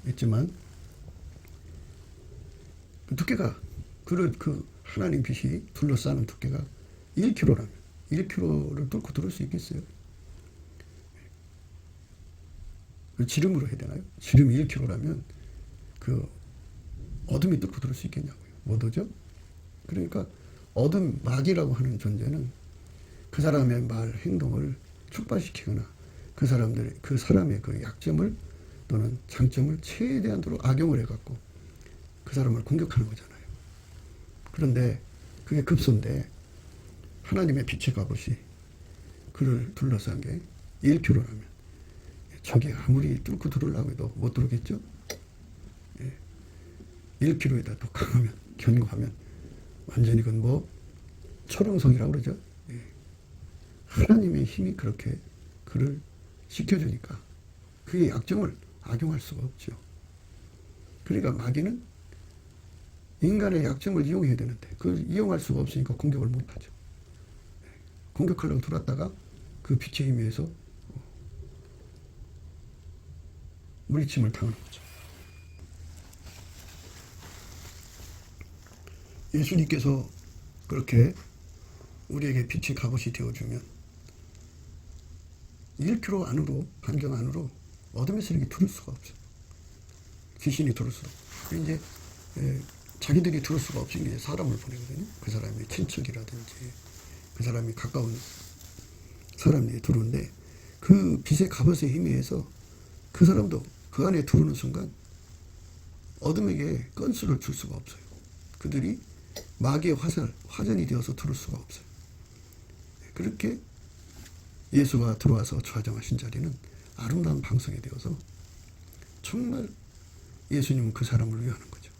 Speaker 1: 있지만 그 두께가 그 하나님 빛이 둘러싸는 두께가 1kg라면 1kg를 뚫고 들어올 수 있겠어요? 지름으로 해야 되나요? 지름이 1kg라면 그 어둠이 뚫고 들어올 수 있겠냐고요. 못 오죠? 그러니까 어둠 마귀라고 하는 존재는 그 사람의 말, 행동을 촉발시키거나 그 사람의 그 약점을 또는 장점을 최대한으로 악용을 해갖고 그 사람을 공격하는 거잖아요. 그런데 그게 급소인데 하나님의 빛의 갑옷이 그를 둘러싼 게 1kg라면 적이 아무리 뚫고 들어오려고 해도 못 들어오겠죠? 1kg에다 또 강하면 견고하면 완전히 그건 뭐 철옹성이라고 그러죠. 하나님의 힘이 그렇게 그를 지켜주니까 그의 약점을 악용할 수가 없죠. 그러니까 마귀는 인간의 약점을 이용해야 되는데 그걸 이용할 수가 없으니까 공격을 못하죠. 공격하려고 들어왔다가 그 빛의 힘에 의해서 물리침을 당하는 거죠. 예수님께서 그렇게 우리에게 빛의 갑옷이 되어주면 1km 안으로, 반경 안으로 어둠의 세력이 들을 수가 없어요. 귀신이 들을 수도 없고. 이제 자기들이 들을 수가 없으니 이제 사람을 보내거든요. 그 사람의 친척이라든지 그 사람이 가까운 사람이 들어오는데 그 빛의 갑옷의 힘에 의해서 그 사람도 그 안에 들어오는 순간 어둠에게 건수를 줄 수가 없어요. 그들이 마귀의 화전이 되어서 들을 수가 없어요. 그렇게 예수가 들어와서 좌정하신 자리는 아름다운 방석이 되어서 정말 예수님은 그 사람을 위하는 거죠.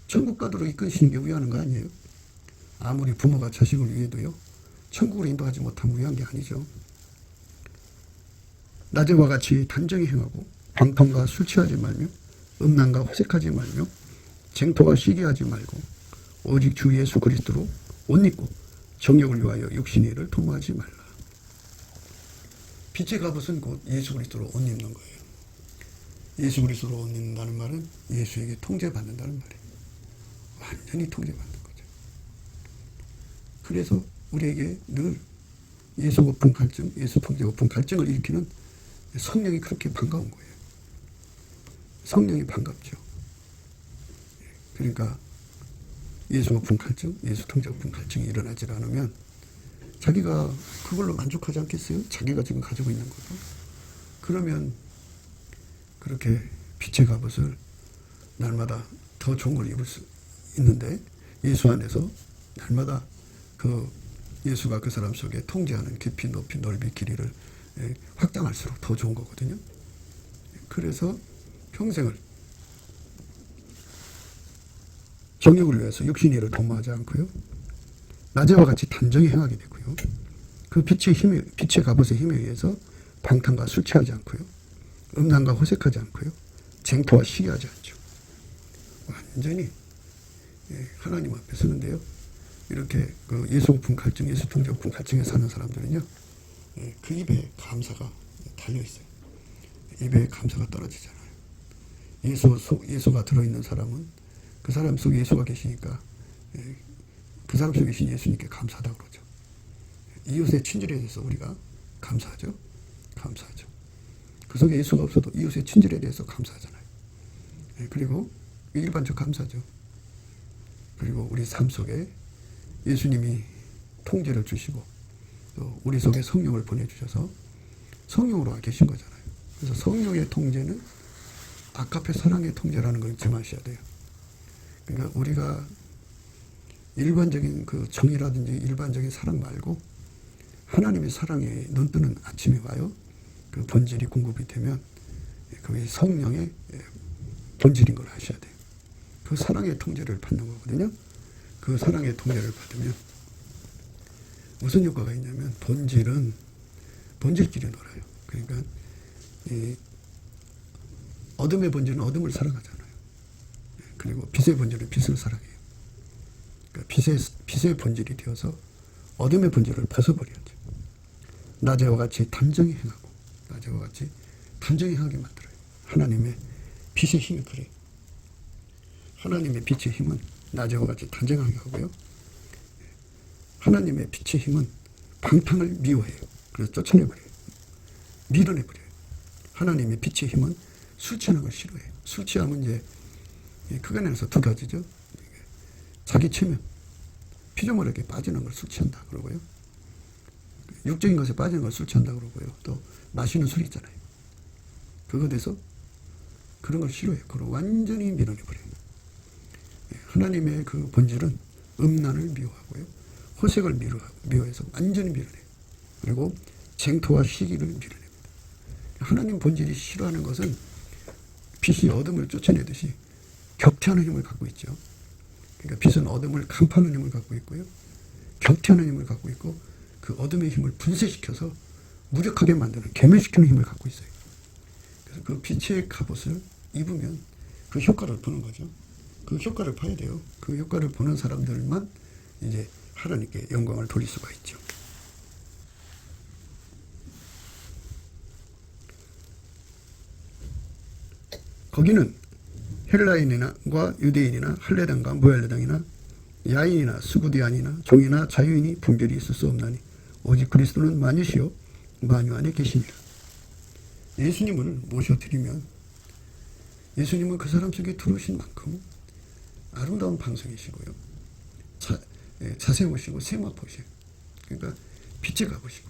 Speaker 1: 천국 가도록 이끄시는 게 위하는 거 아니에요? 아무리 부모가 자식을 위해도요, 천국으로 인도하지 못하면 위한 게 아니죠. 낮에와 같이 단정히 행하고 방탕과 술 취하지 말며 음란과 호색하지 말며 쟁토와 시기하지 말고 오직 주 예수 그리스도로 옷 입고 정욕을 위하여 육신의 일을 도모하지 말라. 빛의 갑옷은 곧 예수 그리스도로 옷 입는 거예요. 예수 그리스도로 옷 입는다는 말은 예수에게 통제받는다는 말이에요. 완전히 통제받는 거죠. 그래서 우리에게 늘 예수 고품 갈증, 예수 통제 고품 갈증을 일으키는 성령이 그렇게 반가운 거예요. 성령이 반갑죠. 그러니까 예수 고품 갈증, 예수 통제 고품 갈증이 일어나지 않으면 자기가 그걸로 만족하지 않겠어요? 자기가 지금 가지고 있는 거죠. 그러면 그렇게 빛의 갑옷을 날마다 더 좋은 걸 입을 수 있는데 예수 안에서 날마다 그 예수가 그 사람 속에 통제하는 깊이 높이 넓이 길이를 확장할수록 더 좋은 거거든요. 그래서 평생을 정욕을 위해서 육신의 일을 도모하지 않고요. 낮에와 같이 단정히 행하게 되고요. 그 빛의 갑옷의 힘에 의해서 방탕과 술 취하지 않고요. 음란과 호색하지 않고요. 쟁토와 시기하지 않죠. 완전히 하나님 앞에 서는데요. 이렇게 그 예수 고품 갈증, 예수 통제 고품 갈증에 사는 사람들은요. 그 입에 감사가 달려있어요. 입에 감사가 떨어지잖아요. 예수가 들어있는 사람은 그 사람 속에 예수가 계시니까 그 사람 속에 계신 예수님께 감사하다고 그러죠. 이웃의 친절에 대해서 우리가 감사하죠. 감사하죠. 그 속에 예수가 없어도 이웃의 친절에 대해서 감사하잖아요. 그리고 일반적 감사죠. 그리고 우리 삶 속에 예수님이 통제를 주시고 또 우리 속에 성령을 보내주셔서 성령으로 와 계신 거잖아요. 그래서 성령의 통제는 아카페 사랑의 통제라는 걸 잊지 마셔야 돼요. 그러니까 우리가 일반적인 그 정의라든지 일반적인 사랑 말고 하나님의 사랑에 눈뜨는 아침에 와요. 그 본질이 공급이 되면 그게 성령의 본질인 걸 아셔야 돼요. 그 사랑의 통제를 받는 거거든요. 그 사랑의 통제를 받으면 무슨 효과가 있냐면 본질끼리 놀아요. 그러니까 이 어둠의 본질은 어둠을 사랑하잖아요. 그리고 빛의 본질은 빛을 사랑해요. 그러니까 빛의 본질이 되어서 어둠의 본질을 벗어버려야죠. 낮에와 같이 단정히 행하고 낮에와 같이 단정히 하게 만들어요. 하나님의 빛의 힘이 그래요. 하나님의 빛의 힘은 낮에와 같이 단정하게 하고요. 하나님의 빛의 힘은 방탕을 미워해요. 그래서 쫓아내버려요. 밀어내버려요. 하나님의 빛의 힘은 술 취하는 걸 싫어해요. 술 취하면 이제 크게 내서 두 가지죠. 자기 체면, 피조물에게 빠지는 걸 술 취한다 그러고요. 육적인 것에 빠지는 걸 술 취한다 그러고요. 또 마시는 술이 있잖아요. 그거 돼서 그런 걸 싫어해요. 그걸 완전히 밀어내버려요. 하나님의 그 본질은 음란을 미워하고요. 호색을 미워해서 완전히 밀어내요. 그리고 쟁토와 시기를 밀어냅니다. 하나님 본질이 싫어하는 것은 빛이 어둠을 쫓아내듯이 격퇴하는 힘을 갖고 있죠. 그러니까 빛은 어둠을 간파하는 힘을 갖고 있고요. 격퇴하는 힘을 갖고 있고 그 어둠의 힘을 분쇄시켜서 무력하게 만드는 괴멸시키는 힘을 갖고 있어요. 그래서 그 빛의 갑옷을 입으면 그 효과를 보는 거죠. 그 효과를 봐야 돼요. 그 효과를 보는 사람들만 이제 하나님께 영광을 돌릴 수가 있죠. 거기는 헬라인과 유대인이나 할례당과 무할례당이나 야인이나 스구디안이나 종이나 자유인이 분별이 있을 수 없나니 오직 그리스도는 만유시요 만유 안에 계시니라. 예수님을 모셔드리면 예수님은 그 사람 속에 들어오신 만큼 아름다운 방송이시고요. 자세오시고 세마포시고, 그러니까 빛에 가보시고,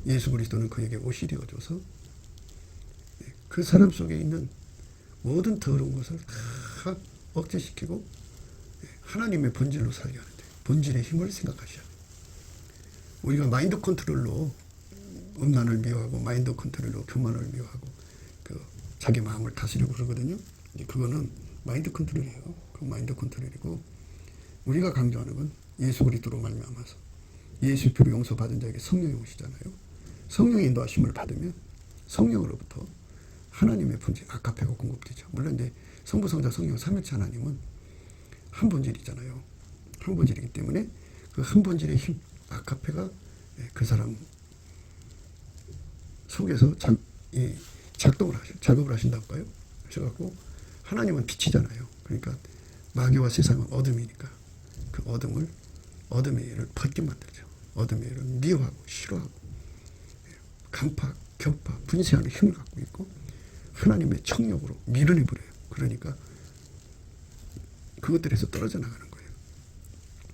Speaker 1: 예수 그리스도는 그에게 옷이 되어줘서 그 사람 속에 있는 모든 더러운 것을 다 억제시키고 하나님의 본질로 살게 하는데, 본질의 힘을 생각하셔야 돼요. 우리가 마인드 컨트롤로 음란을 미워하고, 마인드 컨트롤로 교만을 미워하고, 자기 마음을 다스리고 그러거든요. 그거는 마인드 컨트롤이에요. 그 마인드 컨트롤이고, 우리가 강조하는 건 예수 그리스도로 말미암아서 예수 피로 용서받은 자에게 성령이 오시잖아요. 성령의 인도하심을 받으면 성령으로부터 하나님의 본질, 아카페가 공급되죠. 물론 이제 성부, 성자, 성령 삼일체 하나님은 한 본질이잖아요. 한 본질이기 때문에 그 한 본질의 힘, 아카페가 그 사람 속에서 작업을 하신다고 봐요. 그래갖고 하나님은 빛이잖아요. 그러니까 마귀와 세상은 어둠이니까 그 어둠의 일을 벗게 만들죠. 어둠의 일을 미워하고 싫어하고 간파, 격파, 분쇄하는 힘을 갖고 있고 하나님의 청력으로 밀어내버려요. 그러니까 그것들에서 떨어져 나가는 거예요.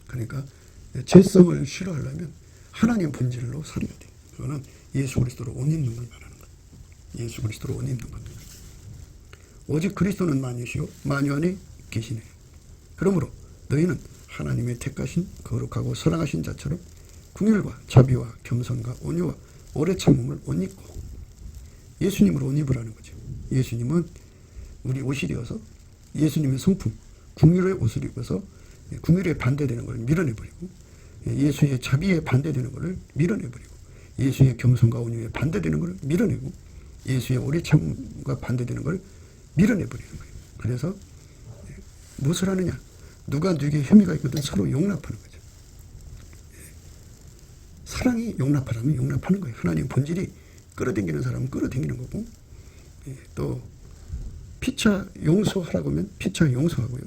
Speaker 1: 그러니까 죄성을 싫어하려면 하나님 본질로 살아야 돼요. 그거는 예수 그리스도로 옷 입는 걸 말하는 거예요. 예수 그리스도로 옷 입는 겁니다. 오직 그리스도는 만유시요 만유 안에 계시네요. 그러므로 너희는 하나님의 택하신 거룩하고 사랑하신 자처럼 긍휼과 자비와 겸손과 온유와 오래 참음을 옷 입고, 예수님을 옷 입으라는 거죠. 예수님은 우리 옷이 되어서 예수님의 성품 긍휼의 옷을 입어서 긍휼에 반대되는 걸 밀어내버리고, 예수의 자비에 반대되는 것을 밀어내버리고, 예수의 겸손과 온유에 반대되는 것을 밀어내고, 예수의 오래 참음과 반대되는 걸 밀어내버리는 거예요. 그래서 무엇을 하느냐? 누가 누구에게 혐의가 있거든 서로 용납하는 거죠. 사랑이 용납하라면 용납하는 거예요. 하나님 본질이 끌어당기는 사람은 끌어당기는 거고, 또 피차 용서하라고 하면 피차 용서하고요.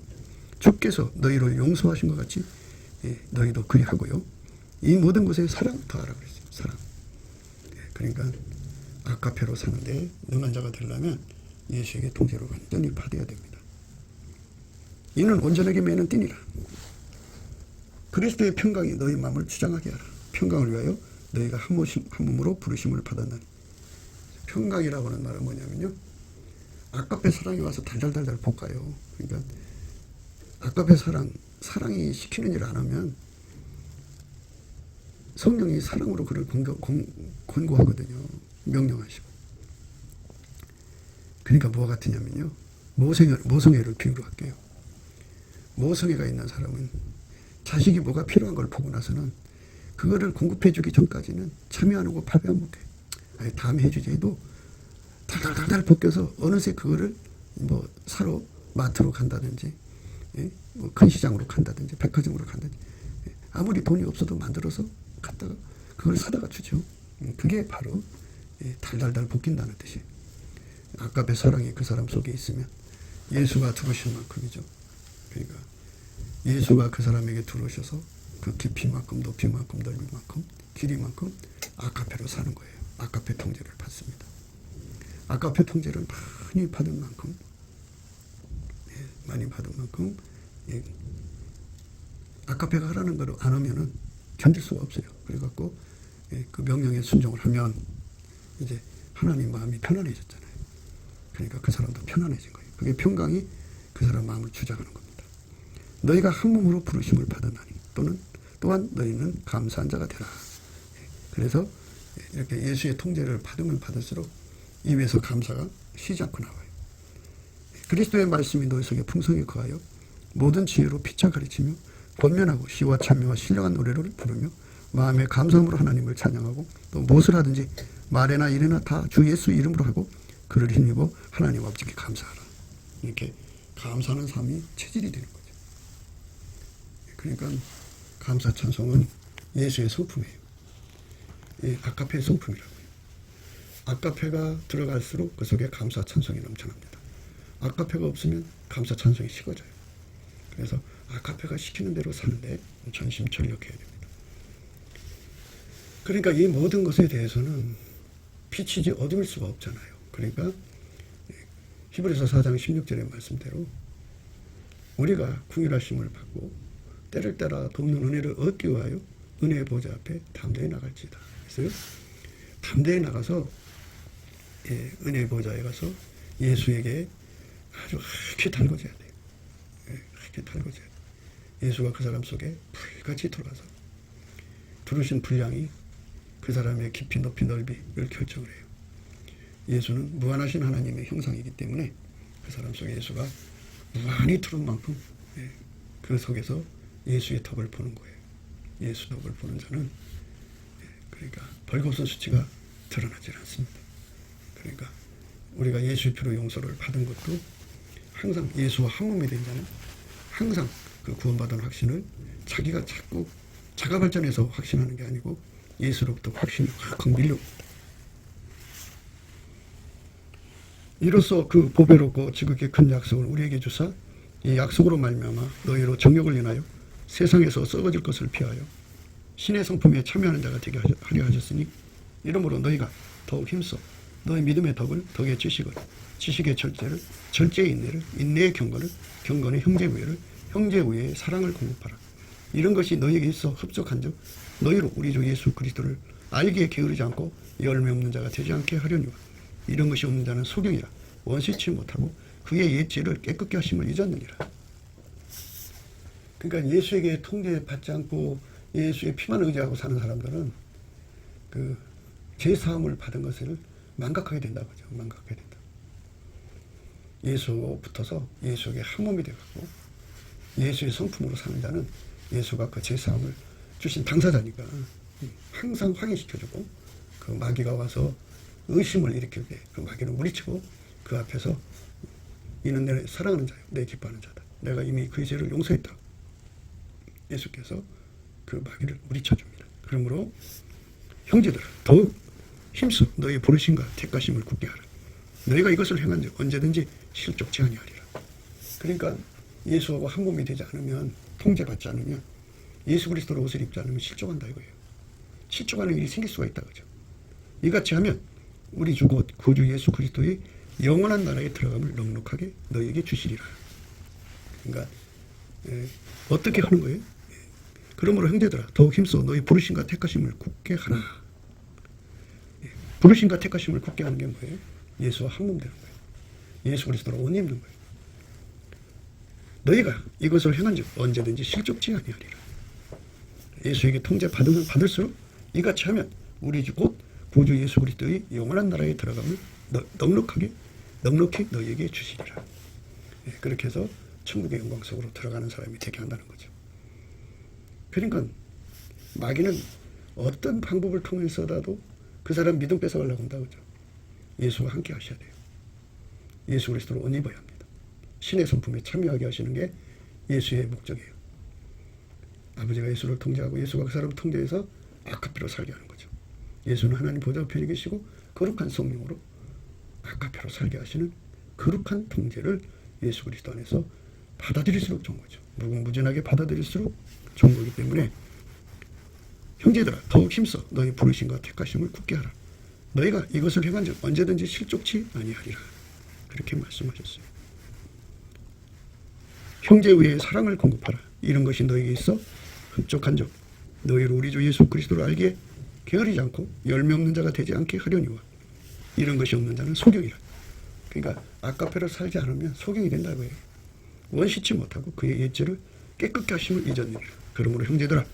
Speaker 1: 주께서 너희를 용서하신 것 같이 너희도 그리하고요. 이 모든 것에 사랑 더하라고 그랬어요. 사랑. 그러니까 아카페로 사는데 능한 자가 되려면 예수에게 통제로 완전히 받아야 됩니다. 이는 온전하게 매는 띠니라. 그리스도의 평강이 너희 마음을 주장하게 하라. 평강을 위하여 너희가 한 몸으로 부르심을 받았나니. 평강이라고 하는 말은 뭐냐면요, 아까페 사랑이 와서 달달달달 볶아요. 그러니까 아까페 사랑이 시키는 일을 안 하면 성령이 사랑으로 그를 권고하거든요. 명령하시고. 그러니까 뭐가 같으냐면요, 모성애를 비유로 할게요. 모성애가 있는 사람은 자식이 뭐가 필요한 걸 보고 나서는 그거를 공급해 주기 전까지는 참여 안 하고 밥이 안 먹게. 아니, 다음에 해주지 해도 달달달달 벗겨서 어느새 그거를 뭐 사러 마트로 간다든지, 뭐 큰 시장으로 간다든지, 백화점으로 간다든지, 아무리 돈이 없어도 만들어서 갔다가 그걸 사다가 주죠. 그게 바로 달달달 볶인다는 뜻이에요. 아까의 사랑이 그 사람 속에 있으면 예수가 들어오신 만큼이죠. 그러니까 예수가 그 사람에게 들어오셔서 그 깊이만큼, 높이만큼, 넓이만큼, 길이만큼 아카페로 사는 거예요. 아카페 통제를 받습니다. 아카페 통제를 많이 받은 만큼, 아카페가 하라는 대로 안 하면은 견딜 수가 없어요. 그래갖고 그 명령에 순종을 하면 이제 하나님 마음이 편안해졌잖아요. 그러니까 그 사람도 편안해진 거예요. 그게 평강이 그 사람 마음을 주장하는 겁니다. 너희가 한 몸으로 부르심을 받았나니 또한 너희는 감사한 자가 되라. 그래서 이렇게 예수의 통제를 받으면 받을수록 입에서 감사가 쉬지 않고 나와요. 그리스도의 말씀이 너희 속에 풍성히 거하여 모든 지혜로 피차 가르치며 권면하고 시와 찬미와 신령한 노래를 부르며 마음의 감사함으로 하나님을 찬양하고, 또 무엇을 하든지 말이나 일이나 다 주 예수 이름으로 하고 그를 힘입어 하나님 아버지께 감사하라. 이렇게 감사하는 삶이 체질이 되는 거죠. 그러니까 감사 찬송은 예수의 성품이에요. 아카페의 성품이라고요. 아카페가 들어갈수록 그 속에 감사 찬송이 넘쳐납니다. 아카페가 없으면 감사 찬송이 식어져요. 그래서 아카페가 시키는 대로 사는데 전심전력해야 됩니다. 그러니까 이 모든 것에 대해서는 빛이지 어둠일 수가 없잖아요. 그러니까 히브리서 4장 16절의 말씀대로 우리가 궁일하심을 받고 때를 따라 돕는 은혜를 얻기 위하여 은혜의 보좌 앞에 담대히 나갈지다. 그래서 담대히 나가서 은혜의 보좌에 가서 예수에게 아주 하얗게 달궈져야 돼요. 하얗게 달궈져야 돼요. 예수가 그 사람 속에 불같이 들어가서 두르신 분량이 그 사람의 깊이 높이 넓이를 결정을 해요. 예수는 무한하신 하나님의 형상이기 때문에 그 사람 속에 예수가 무한히 들어온 만큼 그 속에서 예수의 덕을 보는 거예요. 예수 덕을 보는 자는 그러니까 벌거벗은 수치가 드러나지 않습니다. 그러니까 우리가 예수의 피로 용서를 받은 것도 항상 예수와 한 몸이 된 자는 항상 그 구원받은 확신을 자기가 자꾸 자가 발전해서 확신하는 게 아니고 예수로부터 확신이 확 밀려옵니다. 이로써 그 보배롭고 지극히 큰 약속을 우리에게 주사 이 약속으로 말미암아 너희로 정욕을 인하여 세상에서 썩어질 것을 피하여 신의 성품에 참여하는 자가 되게 하려 하셨으니 이러므로 너희가 더욱 힘써 너희 믿음의 덕을 덕의 지식을 지식의 절제를 절제의 인내를 인내의 경건을 경건의 형제우애를 형제우애의 사랑을 공급하라. 이런 것이 너희에게 있어 흡족한즉 너희로 우리 주 예수 그리스도를 알기에 게으르지 않고 열매 없는 자가 되지 않게 하려니와 이런 것이 없는 자는 소경이라 원시치 못하고 그의 옛죄를 깨끗게 하심을 잊었느니라. 그러니까 예수에게 통제받지 않고 예수의 피만 의지하고 사는 사람들은 그 죄사함을 받은 것을 망각하게 된다고 하죠. 망각하게 된다. 예수 붙어서 예수에게 한 몸이 되고 예수의 성품으로 사는 자는 예수가 그 죄사함을 주신 당사자니까 항상 확인시켜주고 그 마귀가 와서 의심을 일으킬 때 그 마귀를 물리치고 그 앞에서 이는 내 사랑하는 자요 내 기뻐하는 자다. 내가 이미 그의 죄를 용서했다. 예수께서 그 마귀를 물리쳐줍니다. 그러므로 형제들아 더욱 힘써 너희 부르심과 택하심을 굳게 하라. 너희가 이것을 행한즉 언제든지 실족치 아니하리라. 그러니까 예수하고 한 몸이 되지 않으면 통제받지 않으면 예수 그리스도로 옷을 입지 않으면 실족한다 이거예요. 실족하는 일이 생길 수가 있다 그죠. 이같이 하면 우리 주 곧 구주 예수 그리스도의 영원한 나라에 들어감을 넉넉하게 너희에게 주시리라. 그러니까 어떻게 하는 거예요? 그러므로 형제들아 더욱 힘써 너희 부르심과 택하심을 굳게 하라. 부르심과 택하심을 굳게 하는 게 뭐예요? 예수와 한 몸 되는 거예요. 예수 그리스도로 옷 입는 거예요. 너희가 이것을 행한즉 언제든지 실족치 아니하리라. 예수에게 통제 받으면 받을수록 이같이 하면 우리 주 곧 구주 예수 그리스도의 영원한 나라에 들어감을 넉넉히 너희에게 주시리라. 그렇게 해서 천국의 영광 속으로 들어가는 사람이 되게 한다는 거죠. 그러니까 마귀는 어떤 방법을 통해서라도 그 사람 믿음 뺏어가려고 한다 그죠. 예수와 함께 하셔야 돼요. 예수 그리스도로 옷 입어야 합니다. 신의 성품에 참여하게 하시는 게 예수의 목적이에요. 아버지가 예수를 통제하고 예수가 그 사람을 통제해서 아카페로 살게 하는 거죠. 예수는 하나님 보좌 우편에 계시고 거룩한 성령으로 아카페로 살게 하시는 거룩한 통제를 예수 그리스도 안에서 받아들일수록 좋은 거죠. 무궁무진하게 받아들일수록 좋은 거기 때문에 형제들아 더욱 힘써 너희 부르심과 택하심을 굳게 하라. 너희가 이것을 행한즉 언제든지 실족치 아니하리라. 그렇게 말씀하셨어요. 형제 외에 사랑을 공급하라. 이런 것이 너희에게 있어 흡족한즉 너희로 우리 주 예수 그리스도를 알기에 게으르지 않고 열매 없는 자가 되지 않게 하려니와 이런 것이 없는 자는 소경이라. 그러니까 아카페로 살지 않으면 소경이 된다고 해요. 원시치 못하고 그의 옛죄를 깨끗게 하심을 잊었느니라. 그러므로 형제들아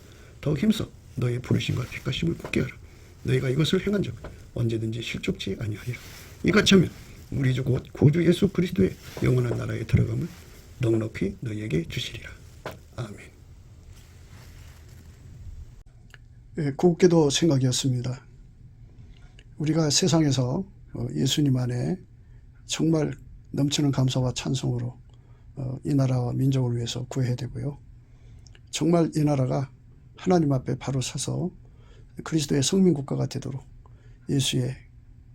Speaker 1: 더욱 힘써 너희의 부르심과 택하심을 굳게 하라. 너희가 이것을 행한즉 언제든지 실족치 아니하리라. 이같이 하면 우리 주 곧 구주 예수 그리스도의 영원한 나라에 들어감을 넉넉히 너희에게 주시리라. 아멘.
Speaker 2: 곱게도 생각이었습니다. 우리가 세상에서 예수님 안에 정말 넘치는 감사와 찬송으로 이 나라와 민족을 위해서 구해야 되고요. 정말 이 나라가 하나님 앞에 바로 서서 그리스도의 성민국가가 되도록 예수의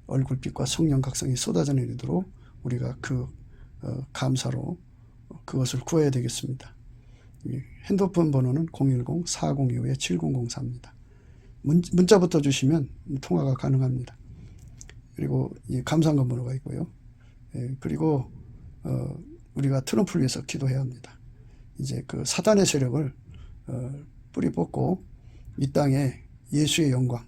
Speaker 2: 얼굴빛과 성령 각성이 쏟아져 내리도록 우리가 그 감사로 그것을 구해야 되겠습니다. 핸드폰 번호는 010-4025-7004입니다. 문자부터 주시면 통화가 가능합니다. 그리고 이 감사한금 번호가 있고요. 그리고 우리가 트럼프를 위해서 기도해야 합니다. 이제 그 사단의 세력을 뿌리 뽑고 이 땅에 예수의 영광,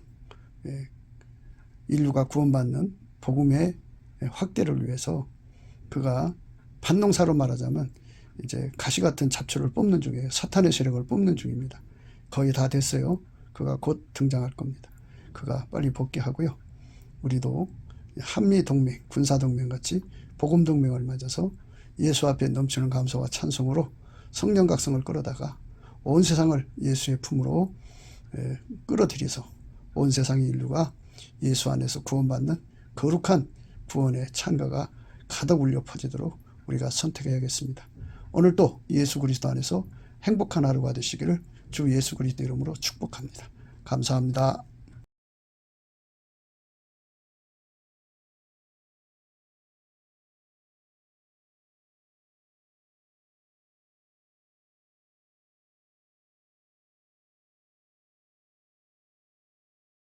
Speaker 2: 인류가 구원받는 복음의 확대를 위해서 그가 반농사로 말하자면 이제 가시 같은 잡초를 뽑는 중이에요. 사탄의 세력을 뽑는 중입니다. 거의 다 됐어요. 그가 곧 등장할 겁니다. 그가 빨리 복귀하고요. 우리도 한미동맹, 군사동맹 같이 복음동맹을 맺어서 예수 앞에 넘치는 감사와 찬송으로 성령 각성을 끌어다가 온 세상을 예수의 품으로 끌어들여서 온 세상의 인류가 예수 안에서 구원받는 거룩한 구원의 찬가가 가득 울려 퍼지도록 우리가 선택해야겠습니다. 오늘도 예수 그리스도 안에서 행복한 하루가 되시기를 주 예수 그리스도 이름으로 축복합니다. 감사합니다.